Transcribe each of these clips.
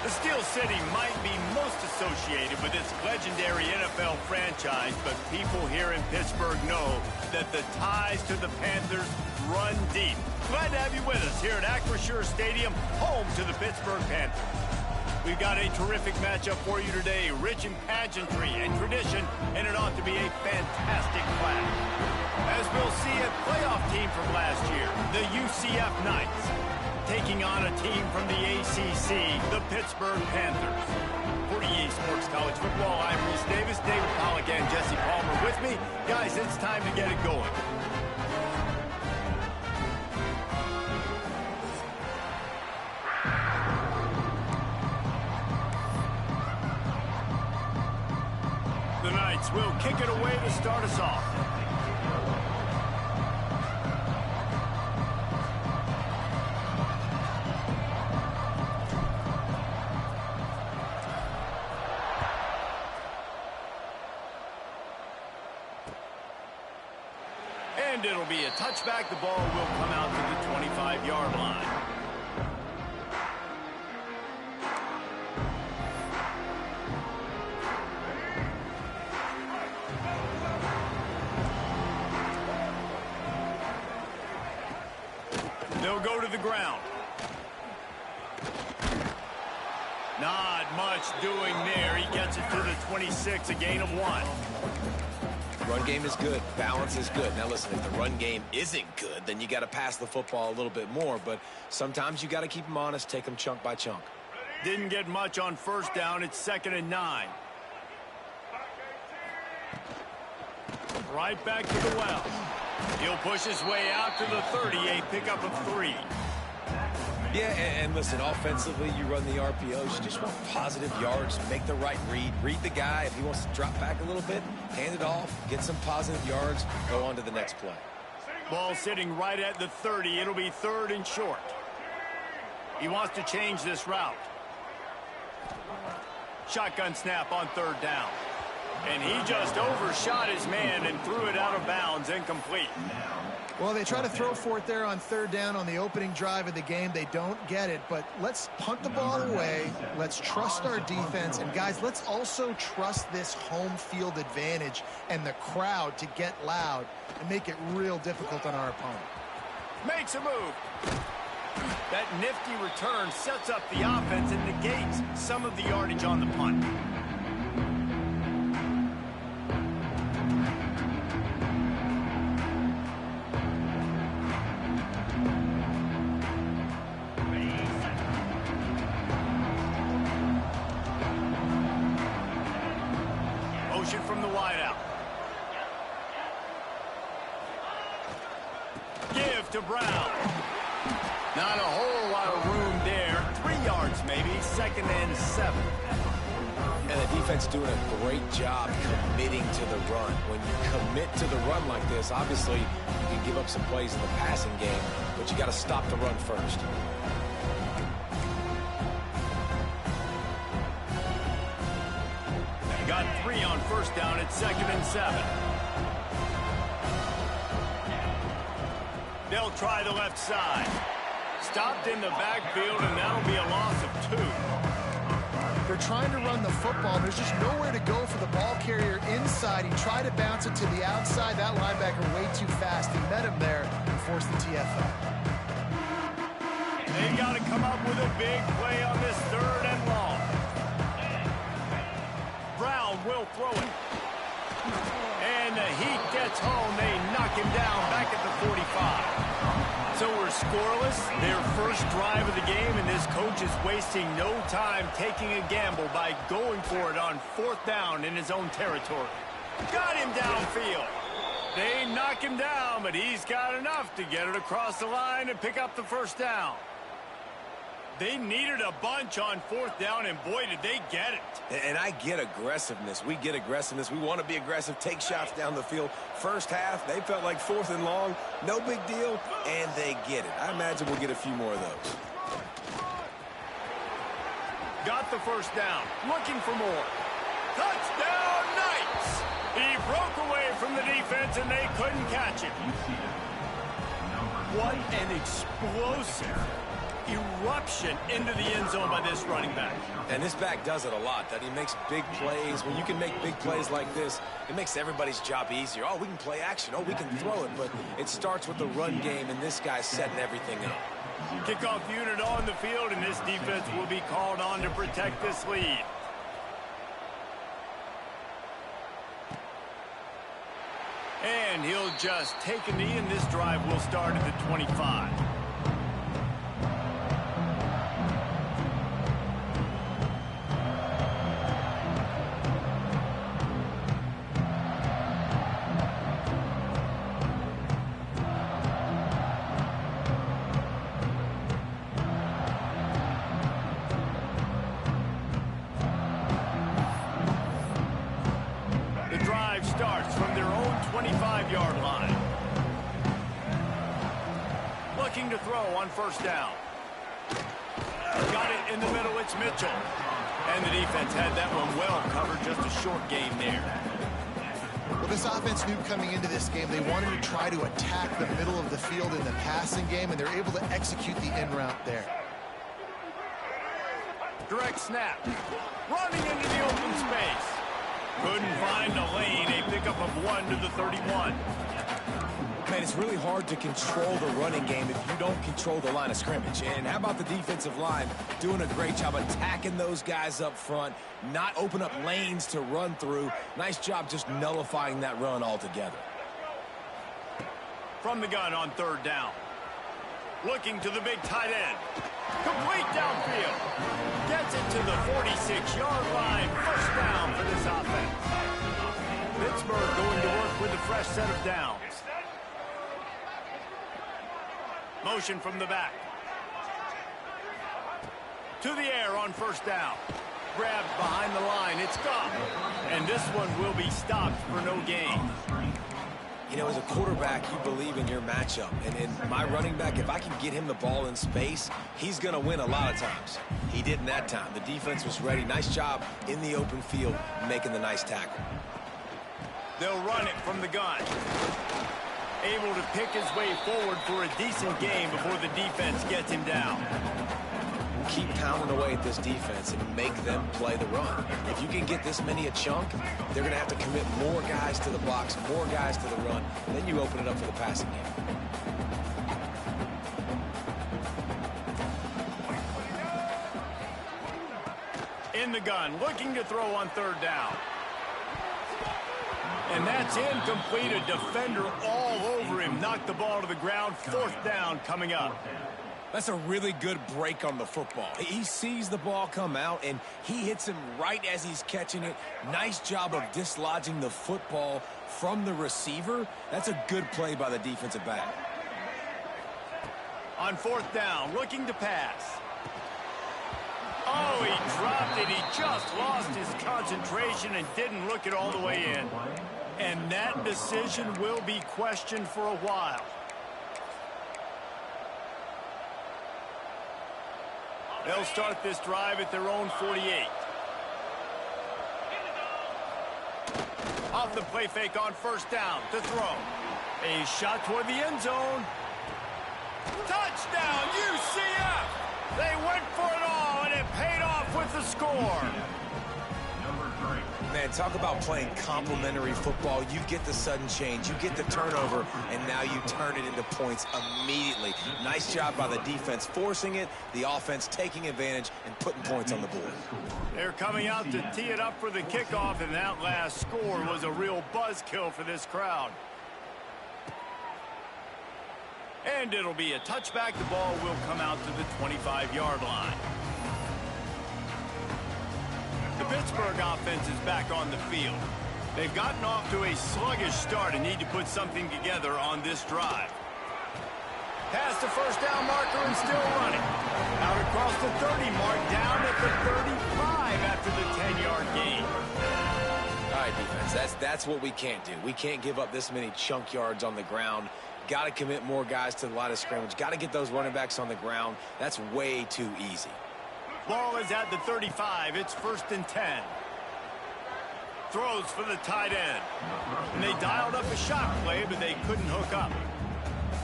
The Steel City might be most associated with its legendary NFL franchise, but people here in Pittsburgh know that the ties to the Panthers run deep. Glad to have you with us here at Acrisure Stadium, home to the Pittsburgh Panthers. We've got a terrific matchup for you today, rich in pageantry and tradition, and it ought to be a fantastic clash. As we'll see, a playoff team from last year, the UCF Knights, taking on a team from the ACC, the Pittsburgh Panthers. For EA Sports College Football, I'm Reese Davis, David Pollack, and Jesse Palmer with me. Guys, it's time to get it going. The Knights will kick it away to start us off. And it'll be a touchback. The ball will come out to the 25-yard line. They'll go to the ground. Not much doing there. He gets it to the 26, a gain of 1. Run game is good. Balance is good. Now listen, if the run game isn't good, then you got to pass the football a little bit more. But sometimes you got to keep them honest, take them chunk by chunk. Didn't get much on first down. It's 2nd and 9. Right back to the well. He'll push his way out to the 38, pickup of 3. Yeah, and listen, offensively, you run the RPOs. You just want positive yards, make the right read the guy. If he wants to drop back a little bit, hand it off, get some positive yards, go on to the next play. Ball sitting right at the 30. It'll be 3rd and short. He wants to change this route. Shotgun snap on 3rd down. And he just overshot his man and threw it out of bounds, incomplete. Well, they try to throw for it there on 3rd down on the opening drive of the game. They don't get it, but let's punt the ball away. Let's trust our defense. And, guys, let's also trust this home field advantage and the crowd to get loud and make it real difficult on our opponent. Makes a move. That nifty return sets up the offense and negates some of the yardage on the punt. From the wideout. Give to Brown. Not a whole lot of room there. 3 yards maybe. 2nd and 7. And the defense doing a great job committing to the run. When you commit to the run like this, obviously you can give up some plays in the passing game, but you got to stop the run first. Got 3 on first down at 2nd and 7. They'll try the left side. Stopped in the backfield, and that'll be a loss of 2. They're trying to run the football. There's just nowhere to go for the ball carrier inside. He tried to bounce it to the outside. That linebacker way too fast. He met him there and forced the TFL. They got to come up with a big play on this 3rd and long. Brown will throw it. And the heat gets home. They knock him down back at the 45. So we're scoreless. Their first drive of the game, and this coach is wasting no time taking a gamble by going for it on 4th down in his own territory. Got him downfield. They knock him down, but he's got enough to get it across the line and pick up the 1st down. They needed a bunch on 4th down, and boy, did they get it. And I get aggressiveness. We get aggressiveness. We want to be aggressive, take shots down the field. First half, they felt like 4th and long. No big deal, and they get it. I imagine we'll get a few more of those. Got the 1st down. Looking for more. Touchdown, Knights! He broke away from the defense, and they couldn't catch him. What an explosive eruption into the end zone by this running back. And this back does it a lot. That he makes big plays. When you can make big plays like this, it makes everybody's job easier. Oh, we can play action. Oh, we can throw it. But it starts with the run game, and this guy's setting everything up. Kickoff unit on the field, and this defense will be called on to protect this lead. And he'll just take a knee, and this drive will start at the 25. Starts from their own 25-yard line. Looking to throw on first down. Got it in the middle, it's Mitchell. And the defense had that one well covered, just a short gain there. Well, this offense knew coming into this game they wanted to try to attack the middle of the field in the passing game, and they're able to execute the in route there. Direct snap. Running into the open space. Couldn't find a lane, a pickup of 1 to the 31. Man, it's really hard to control the running game if you don't control the line of scrimmage. And how about the defensive line doing a great job attacking those guys up front, not open up lanes to run through. Nice job just nullifying that run altogether. From the gun on third down. Looking to the big tight end. Complete downfield. Gets it to the 46-yard line. First down for this offense. Pittsburgh going to work with a fresh set of downs. Motion from the back. To the air on first down. Grabbed behind the line. It's gone. And this one will be stopped for no gain. You know, as a quarterback, you believe in your matchup. And in my running back, if I can get him the ball in space, he's going to win a lot of times. He didn't that time. The defense was ready. Nice job in the open field making the nice tackle. They'll run it from the gun. Able to pick his way forward for a decent game before the defense gets him down. Keep pounding away at this defense and make them play the run. If you can get this many a chunk, they're going to have to commit more guys to the box, more guys to the run, and then you open it up for the passing game. In the gun, looking to throw on third down. And that's incomplete. A defender all over him. Knocked the ball to the ground. Fourth down coming up. That's a really good break on the football. He sees the ball come out, and he hits him right as he's catching it. Nice job of dislodging the football from the receiver. That's a good play by the defensive back. On fourth down, looking to pass. Oh, he dropped it. He just lost his concentration and didn't look it all the way in. And that decision will be questioned for a while. They'll start this drive at their own 48. Off the play fake on first down to throw. A shot toward the end zone. Touchdown, UCF! They went for it all, and it paid off with the score. Man, talk about playing complementary football. You get the sudden change, you get the turnover, and now you turn it into points immediately. Nice job by the defense forcing it, the offense taking advantage and putting points on the board. They're coming out to tee it up for the kickoff, and that last score was a real buzzkill for this crowd. And it'll be a touchback. The ball will come out to the 25-yard line. The Pittsburgh offense is back on the field. They've gotten off to a sluggish start and need to put something together on this drive. Past the first down marker and still running. Out across the 30 mark, down at the 35 after the 10-yard gain. All right, defense, that's what we can't do. We can't give up this many chunk yards on the ground. Got to commit more guys to the line of scrimmage. Got to get those running backs on the ground. That's way too easy. Ball is at the 35. It's 1st and 10. Throws for the tight end. And they dialed up a shot play, but they couldn't hook up.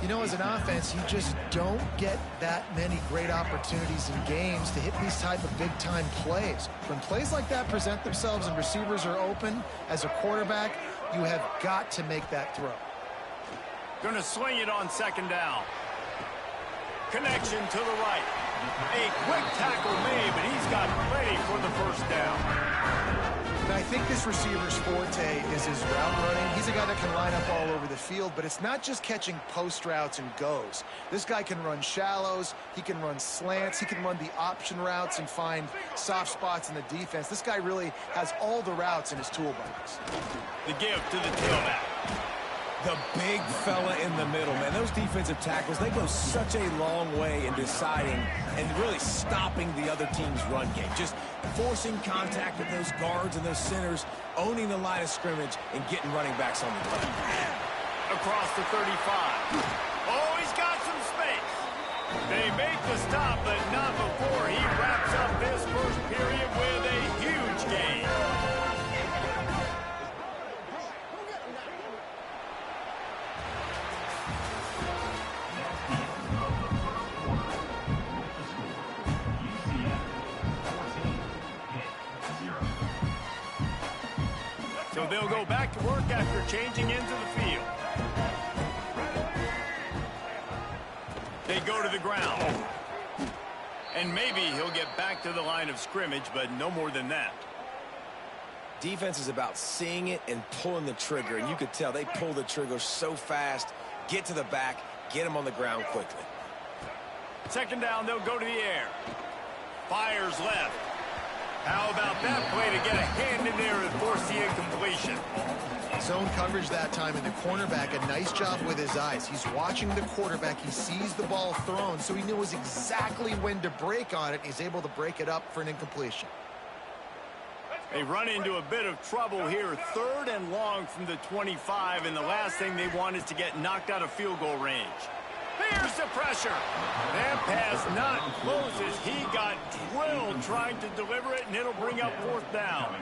You know, as an offense, you just don't get that many great opportunities in games to hit these type of big-time plays. When plays like that present themselves and receivers are open, as a quarterback, you have got to make that throw. Going to swing it on second down. Connection to the right. A quick tackle made, but he's got plenty for the first down. And I think this receiver's forte is his route running. He's a guy that can line up all over the field, but it's not just catching post routes and goes. This guy can run shallows, he can run slants, he can run the option routes and find soft spots in the defense. This guy really has all the routes in his toolbox. The give to the tailback. The big fella in the middle, man. Those defensive tackles, they go such a long way in deciding and really stopping the other team's run game. Just forcing contact with those guards and those centers, owning the line of scrimmage, and getting running backs on the play. Across the 35. Oh, he's got some space. They make the stop, but not before he wraps up this first period with a huge gain. So they'll go back to work after changing into the field. They go to the ground. And maybe he'll get back to the line of scrimmage, but no more than that. Defense is about seeing it and pulling the trigger, and you could tell they pull the trigger so fast, get to the back, get him on the ground quickly. Second down, they'll go to the air. Fires left. How about that play to get a hand in there and force the incompletion? Zone coverage that time, and the cornerback, a nice job with his eyes. He's watching the quarterback. He sees the ball thrown, so he knows exactly when to break on it. He's able to break it up for an incompletion. They run into a bit of trouble here. 3rd and long from the 25, and the last thing they want is to get knocked out of field goal range. Here's the pressure. That pass not closes. He got drilled trying to deliver it, and it'll bring up 4th down.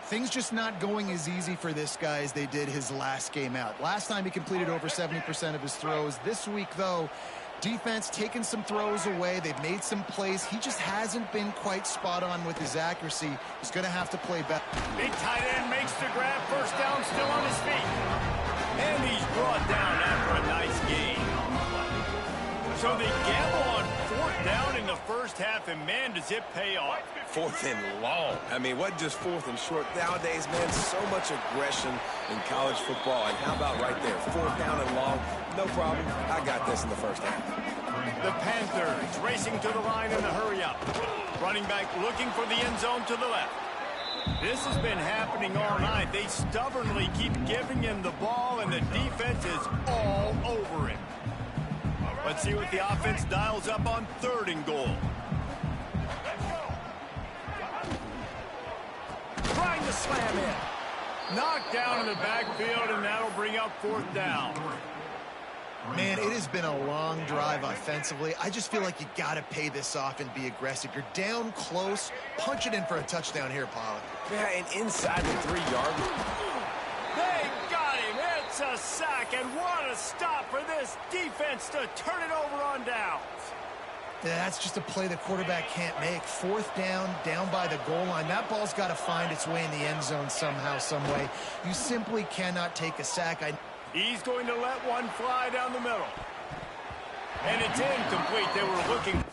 Things just not going as easy for this guy as they did his last game out. Last time he completed over 70% of his throws. This week, though, defense taking some throws away. They've made some plays. He just hasn't been quite spot on with his accuracy. He's going to have to play better. Big tight end makes the grab. First down, still on his feet. And he's brought down after a nice gain. So they gamble on 4th down in the first half, and man, does it pay off. 4th and long. I mean, what just 4th and short? Nowadays, man, so much aggression in college football. And how about right there? 4th down and long. No problem. I got this in the first half. The Panthers racing to the line in the hurry-up. Running back looking for the end zone to the left. This has been happening all night. They stubbornly keep giving him the ball, and the defense is all over it. Let's see what the offense dials up on 3rd and goal. Trying to slam in. Knocked down in the backfield, and that'll bring up 4th down. Man, it has been a long drive offensively. I just feel like you got to pay this off and be aggressive. You're down close. Punch it in for a touchdown here, Pollard. Yeah, and inside the 3-yard line. They got him. It's a sack, and what a stop for this defense to turn it over on downs. That's just a play the quarterback can't make. 4th down, down by the goal line. That ball's got to find its way in the end zone somehow, some way. You simply cannot take a sack. He's going to let one fly down the middle. And it's incomplete. They were looking.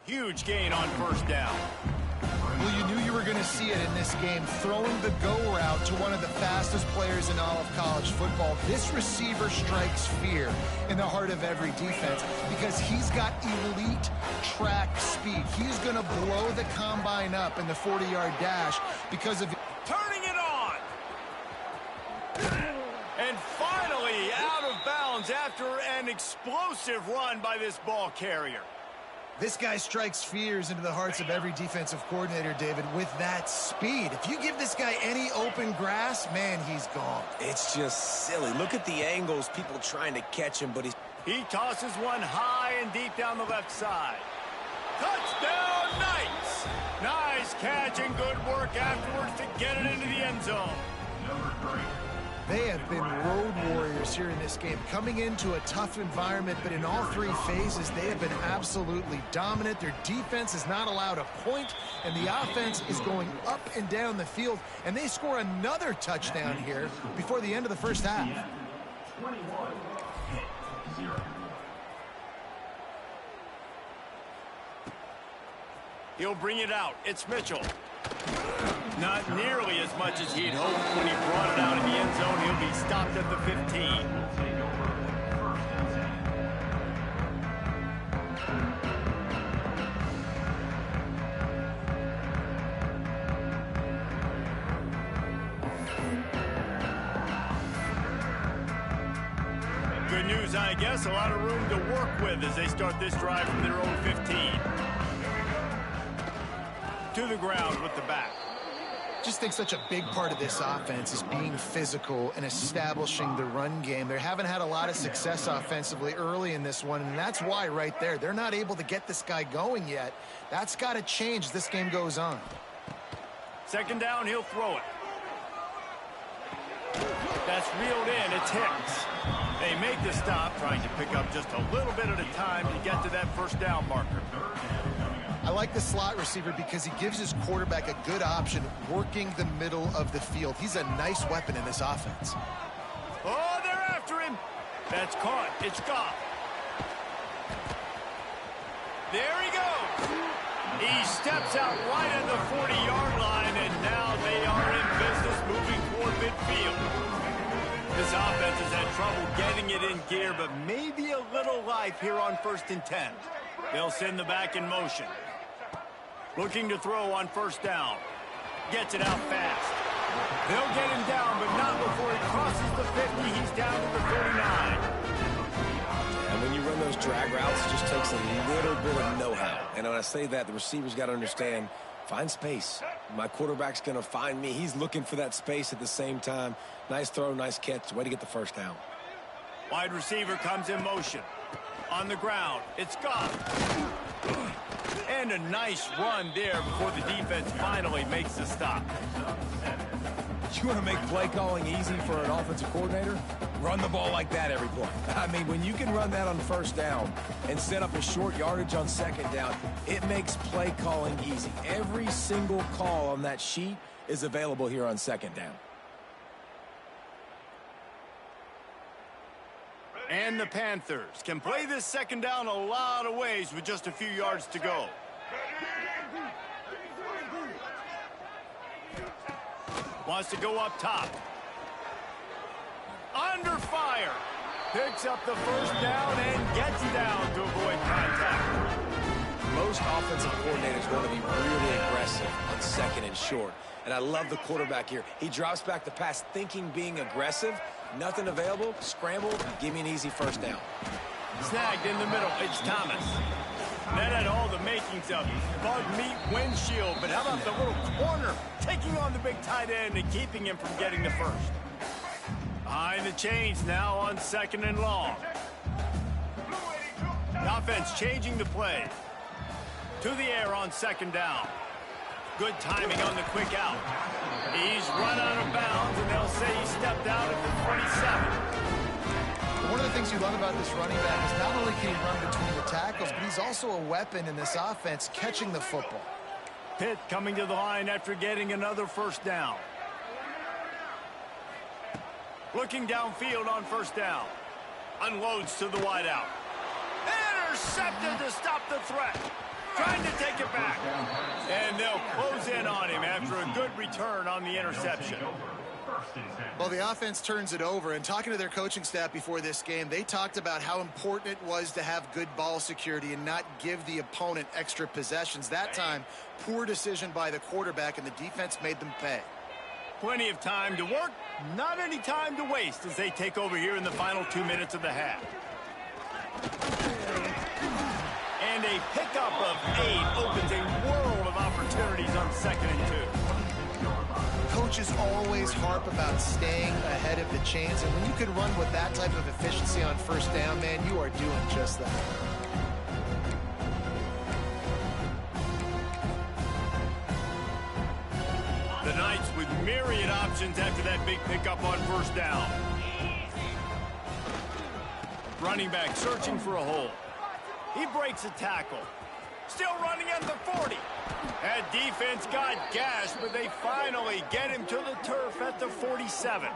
Huge gain on first down. Well, you knew you were going to see it in this game. Throwing the go route to one of the fastest players in all of college football. This receiver strikes fear in the heart of every defense because he's got elite track speed. He's going to blow the combine up in the 40-yard dash because of... Turning it on! And finally out of bounds after an explosive run by this ball carrier. This guy strikes fears into the hearts of every defensive coordinator, David, with that speed. If you give this guy any open grass, man, he's gone. It's just silly. Look at the angles, people trying to catch him, but he tosses one high and deep down the left side. Touchdown, Knights! Nice catch and good work afterwards to get it into the end zone. They have been road warriors here in this game, coming into a tough environment, but in all three phases, they have been absolutely dominant. Their defense is not allowed a point, and the offense is going up and down the field, and they score another touchdown here before the end of the first half. He'll bring it out. It's Mitchell. Not nearly as much as he'd hoped when he brought it out in the end zone. He'll be stopped at the 15. Good news, I guess. A lot of room to work with as they start this drive from their own 15. To the ground with the back. Just think such a big part of this offense is being physical and establishing the run game. They haven't had a lot of success offensively early in this one, and that's why right there, they're not able to get this guy going yet. That's got to change as this game goes on. Second down, he'll throw it. That's reeled in. It's Hicks. They make the stop, trying to pick up just a little bit at a time to get to that first down marker. I like the slot receiver because he gives his quarterback a good option working the middle of the field. He's a nice weapon in this offense. Oh, they're after him. That's caught. It's Goff. There he goes. He steps out right at the 40-yard line, and now they are in business moving toward midfield. This offense has had trouble getting it in gear, but maybe a little life here on 1st and 10. They'll send the back in motion. Looking to throw on first down. Gets it out fast. They'll get him down, but not before he crosses the 50. He's down to the 39. And when you run those drag routes, it just takes a little bit of know-how. And when I say that, the receiver's got to understand, find space. My quarterback's going to find me. He's looking for that space at the same time. Nice throw, nice catch. Way to get the first down. Wide receiver comes in motion. On the ground, it's Goff. And a nice run there before the defense finally makes the stop. You want to make play calling easy for an offensive coordinator? Run the ball like that every play. I mean, when you can run that on first down and set up a short yardage on second down, it makes play calling easy. Every single call on that sheet is available here on second down. And the Panthers can play this second down a lot of ways with just a few yards to go. Wants to go up top. Under fire. Picks up the first down and gets down to avoid contact. Most offensive coordinators want to be really aggressive on second and short. And I love the quarterback here. He drops back the pass thinking being aggressive. Nothing available. Scramble. Give me an easy first down. Snagged in the middle. It's Thomas. That had all the makings of bug meat windshield. But how about the little corner taking on the big tight end and keeping him from getting the first? Behind the chains now on second and long. The offense changing the play. To the air on second down. Good timing on the quick out. He's run out of bounds, and they'll say he stepped out at the 27. One of the things you love about this running back is not only can he run between the tackles, but he's also a weapon in this offense, catching the football. Pitt coming to the line after getting another first down. Looking downfield on first down. Unloads to the wideout. Intercepted to stop the threat. trying to take it back. And they'll close in on him after a good return on the interception. Well, the offense turns it over, and talking to their coaching staff before this game, they talked about how important it was to have good ball security and not give the opponent extra possessions. That time, poor decision by the quarterback, and the defense made them pay. Plenty of time to work, not any time to waste as they take over here in the final 2 minutes of the half. And a pickup of 8 opens a world of opportunities on 2nd and 2. Coaches always harp about staying ahead of the chains, and when you can run with that type of efficiency on 1st down, man, you are doing just that. The Knights with myriad options after that big pickup on 1st down. Running back searching for a hole. He breaks a tackle. Still running at the 40. That defense got gashed, but they finally get him to the turf at the 47.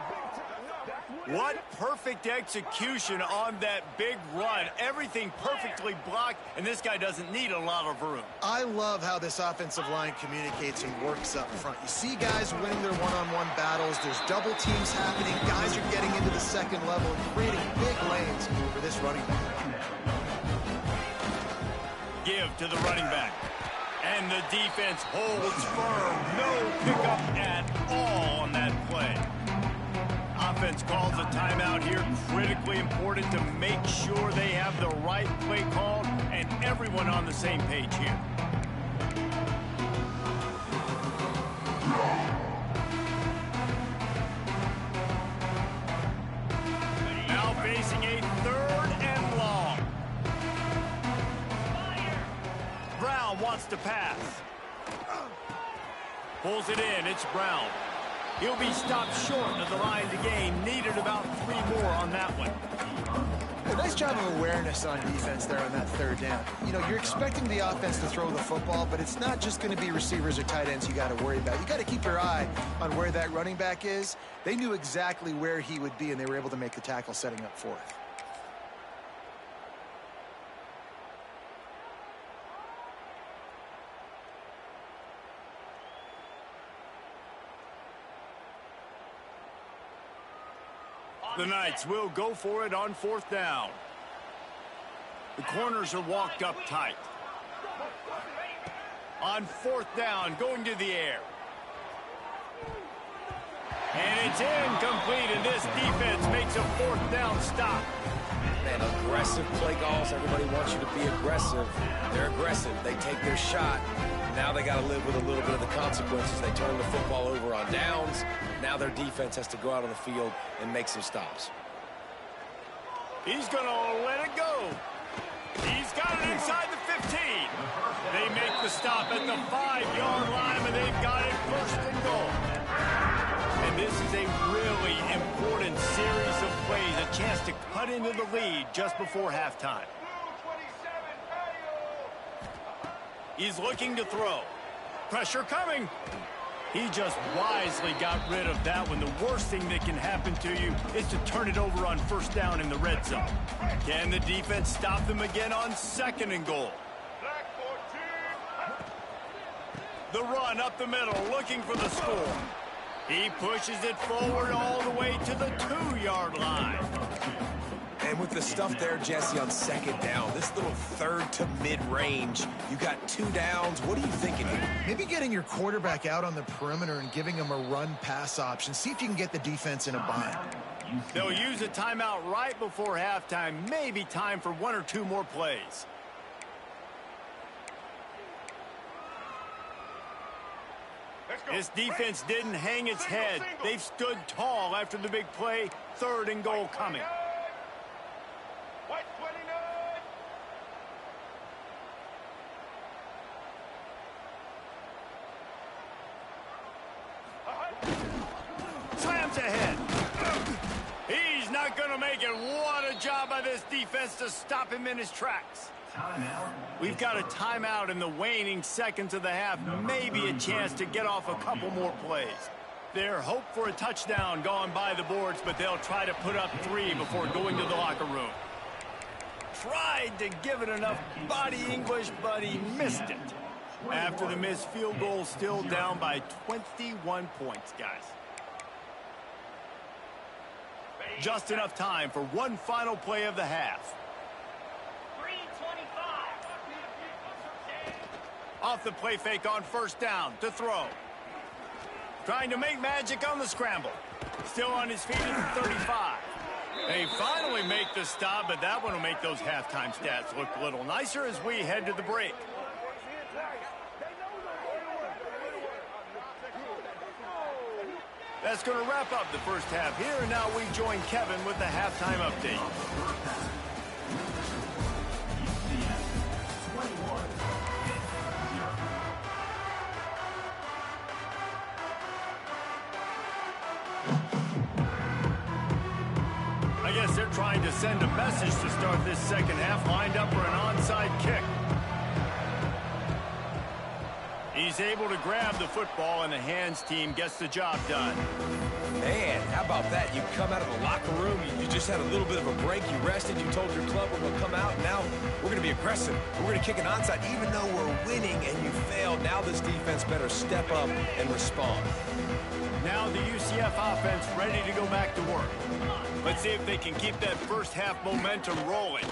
What perfect execution on that big run. Everything perfectly blocked, and this guy doesn't need a lot of room. I love how this offensive line communicates and works up front. You see guys winning their one-on-one battles. There's double teams happening. Guys are getting into the 2nd level and creating big lanes for this running back. Give to the running back. And the defense holds firm. No pickup at all on that play. Offense calls a timeout here. Critically important to make sure they have the right play called and everyone on the same page here. Now facing a 3rd and long. Brown wants to pass. Pulls it in. It's Brown. He'll be stopped short of the line to gain. Needed about 3 more on that one. A nice job of awareness on defense there on that 3rd down. You know, you're expecting the offense to throw the football, but it's not just going to be receivers or tight ends you got to worry about. You got to keep your eye on where that running back is. They knew exactly where he would be, and they were able to make the tackle setting up 4th. The Knights will go for it on 4th down. The corners are walked up tight. On 4th down, going to the air. And it's incomplete, and this defense makes a 4th down stop. Man, aggressive play calls. Everybody wants you to be aggressive. They're aggressive. They take their shot. Now they got to live with a little bit of the consequences. They turn the football over on downs. Now their defense has to go out on the field and make some stops. He's going to let it go. He's got it inside the 15. They make the stop at the 5-yard line, and they've got it 1st and goal. And this is a really important series of plays, a chance to cut into the lead just before halftime. He's looking to throw. Pressure coming. He just wisely got rid of that one. The worst thing that can happen to you is to turn it over on 1st down in the red zone. Can the defense stop them again on 2nd and goal? The run up the middle, looking for the score. He pushes it forward all the way to the 2-yard line. And with the stuff there, Jesse, on 2nd down, this little 3rd to mid-range, you got 2 downs. What are you thinking here? Maybe getting your quarterback out on the perimeter and giving him a run-pass option. See if you can get the defense in a bind. They'll use a timeout right before halftime. Maybe time for 1 or 2 more plays. This defense didn't hang its head. They've stood tall after the big play. 3rd and goal coming. Slams ahead. He's not going to make it. What a job by this defense to stop him in his tracks. We've got a timeout in the waning seconds of the half. Maybe a chance to get off a couple more plays. Their hope for a touchdown gone by the boards, but they'll try to put up 3 before going to the locker room. tried to give it enough body English, but he missed it. After the missed field goal, still down by 21 points, guys. Just enough time for one final play of the half. 3:25. Off the play fake on first down to throw. Trying to make magic on the scramble. Still on his feet at the 35. They finally make the stop, but that one will make those halftime stats look a little nicer as we head to the break. That's going to wrap up the first half here, and now we join Kevin with the halftime update. I guess they're trying to send a message to start this second half, lined up for an onside kick. He's able to grab the football, and the hands team gets the job done. Man, how about that? You come out of the locker room, you just had a little bit of a break, you rested, you told your club we're going to come out, and now we're going to be aggressive. We're going to kick an onside, even though we're winning and you failed. Now this defense better step up and respond. Now the UCF offense ready to go back to work. Let's see if they can keep that first half momentum rolling.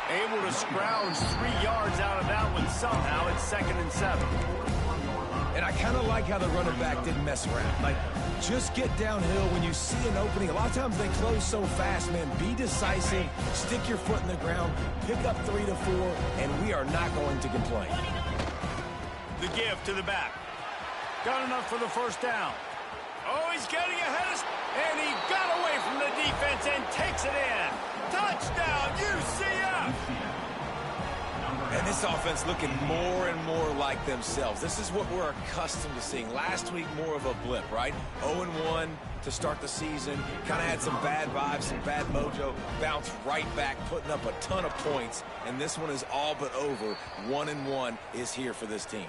Able to scrounge 3 yards out of that one somehow. It's 2nd and 7. And I kind of like how the running back didn't mess around. Like, just get downhill when you see an opening. A lot of times they close so fast, man. Be decisive, stick your foot in the ground, pick up 3 to 4, and we are not going to complain. The give to the back. Got enough for the first down. Oh, he's getting ahead of... And he got away from the defense and takes it in. Touchdown, UCF! And this offense looking more and more like themselves. This is what we're accustomed to seeing. Last week, more of a blip, right? 0-1 to start the season. Kind of had some bad vibes, some bad mojo. Bounced right back, putting up a ton of points. And this one is all but over. 1-1 is here for this team.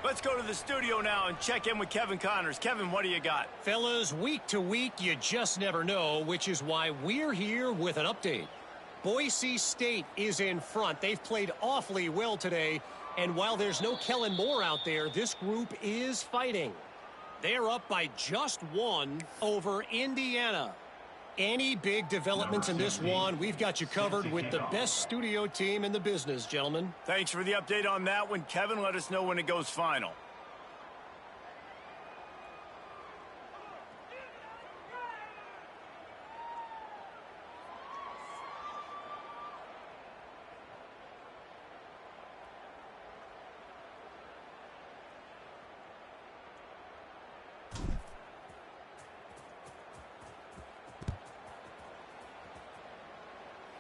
Let's go to the studio now and check in with Kevin Connors. Kevin, what do you got? Fellas, week to week, you just never know, which is why we're here with an update. Boise State is in front. They've played awfully well today, and while there's no Kellen Moore out there, this group is fighting. They're up by just 1 over Indiana. Any big developments in this one, we've got you covered with the best studio team in the business, gentlemen. Thanks for the update on that one, Kevin. Let us know when it goes final.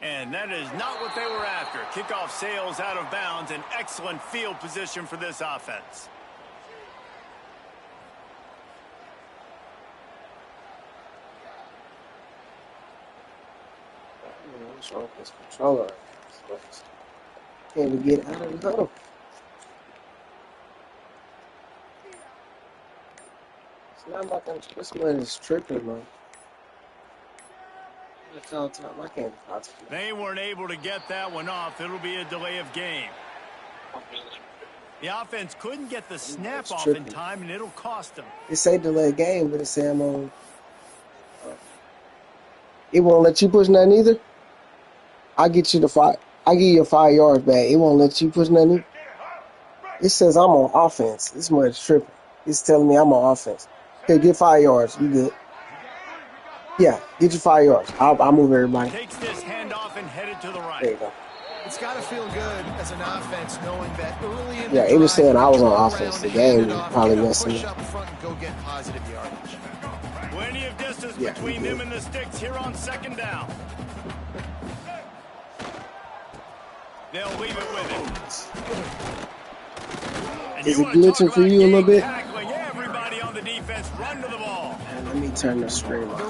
And that is not what they were after. Kickoff sails out of bounds. An excellent field position for this offense. What's wrong with this controller? Can't even get out of the huddle. It's not about them. This man is tripping, man. All the time. I can't possibly. They weren't able to get that one off. It'll be a delay of game. The offense couldn't get the snap off in time, and it'll cost them. It say delay game, but it say I'm on. It won't let you push nothing either. I get you the 5. I give you 5 yards back. It won't let you push nothing. It says I'm on offense. This much tripping. It's telling me I'm on offense. Okay, get 5 yards. You good? Yeah, get your 5 yards. I'll move everybody. Takes this handoff and headed to the right. There you go. It's got to feel good as an offense knowing that early in Yeah, the it was drive, saying I was on turn offense. around The and game hand it was off, probably get a messing push up. up front and go get positive yardage. Plenty of distance Yeah, between he them did. and the sticks here on 2nd down. They'll leave it with it. Is it glitching for you a little bit? Tackling everybody on the defense, run to the ball. Let me turn the screen off.